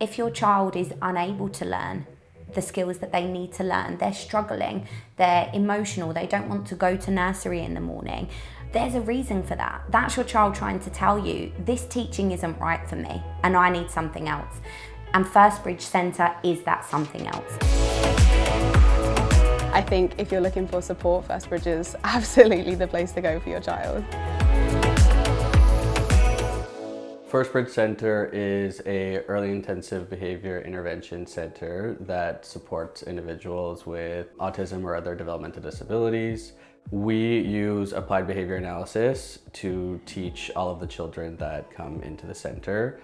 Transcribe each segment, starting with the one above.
If your child is unable to learn the skills that they need to learn, they're struggling, they're emotional, they don't want to go to nursery in the morning, there's a reason for that. That's your child trying to tell you, this teaching isn't right for me and I need something else. And First Bridge Centre is that something else. I think if you're looking for support, First Bridge is absolutely the place to go for your child. First Bridge Centre is a early intensive behavior intervention center that supports individuals with autism or other developmental disabilities. We use applied behavior analysis to teach all of the children that come into the center.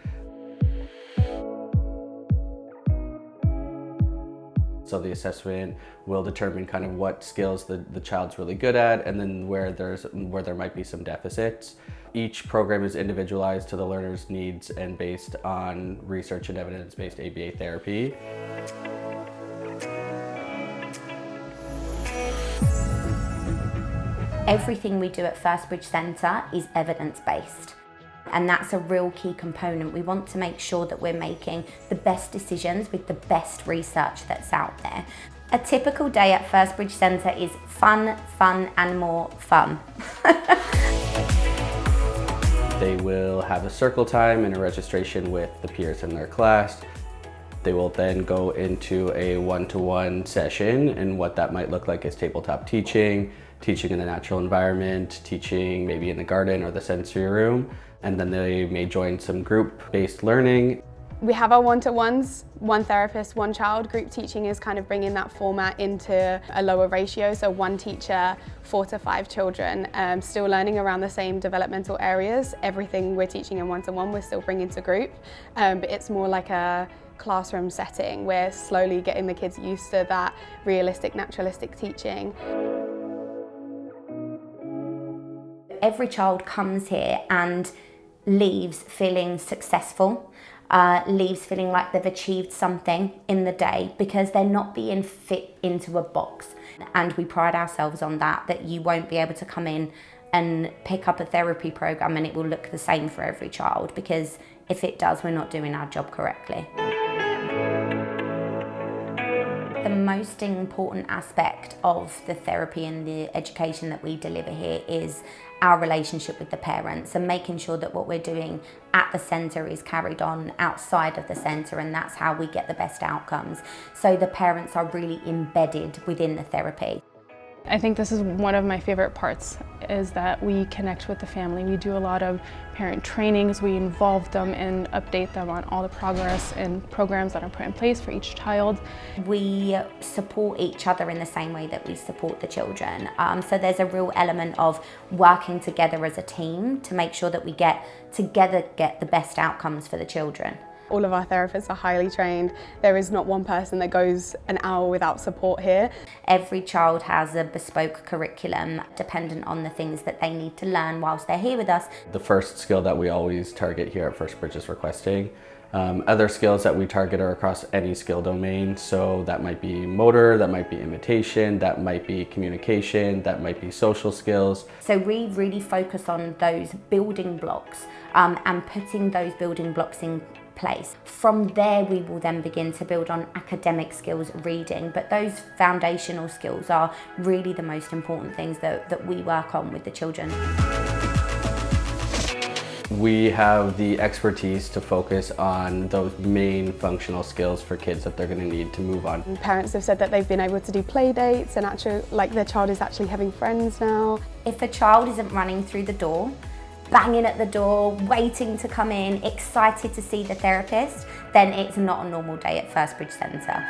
So the assessment will determine kind of what skills the child's really good at, and then where there might be some deficits. Each program is individualized to the learner's needs and based on research and evidence-based ABA therapy. Everything we do at First Bridge Centre is evidence-based. And that's a real key component. We want to make sure that we're making the best decisions with the best research that's out there. A typical day at First Bridge Centre is fun, fun, and more fun. They will have a circle time and a registration with the peers in their class. They will then go into a one-to-one session, and what that might look like is tabletop teaching, teaching in the natural environment, teaching maybe in the garden or the sensory room, and then they may join some group-based learning. We have our one-to-ones, one therapist, one child. Group teaching is kind of bringing that format into a lower ratio, so one teacher, 4 to 5 children, still learning around the same developmental areas. Everything we're teaching in one-to-one, we're still bringing to group, but it's more like a classroom setting. We're slowly getting the kids used to that realistic, naturalistic teaching. Every child comes here and leaves feeling successful, leaves feeling like they've achieved something in the day because they're not being fit into a box. And we pride ourselves on that you won't be able to come in and pick up a therapy program and it will look the same for every child, because if it does, we're not doing our job correctly. The most important aspect of the therapy and the education that we deliver here is our relationship with the parents, and making sure that what we're doing at the centre is carried on outside of the centre, and that's how we get the best outcomes. So the parents are really embedded within the therapy. I think this is one of my favorite parts, is that we connect with the family. We do a lot of parent trainings, we involve them and update them on all the progress and programs that are put in place for each child. We support each other in the same way that we support the children. So there's a real element of working together as a team to make sure that we get the best outcomes for the children. All of our therapists are highly trained. There is not one person that goes an hour without support here. Every child has a bespoke curriculum dependent on the things that they need to learn whilst they're here with us. The first skill that we always target here at First Bridge is requesting. Other skills that we target are across any skill domain. So that might be motor, that might be imitation, that might be communication, that might be social skills. So we really focus on those building blocks and putting those building blocks in place. From there, we will then begin to build on academic skills, reading, but those foundational skills are really the most important things that we work on with the children. We have the expertise to focus on those main functional skills for kids that they're going to need to move on. Parents have said that they've been able to do play dates and actually, like, their child is actually having friends now. If a child isn't running through the door, banging at the door, waiting to come in, excited to see the therapist, then it's not a normal day at First Bridge Centre.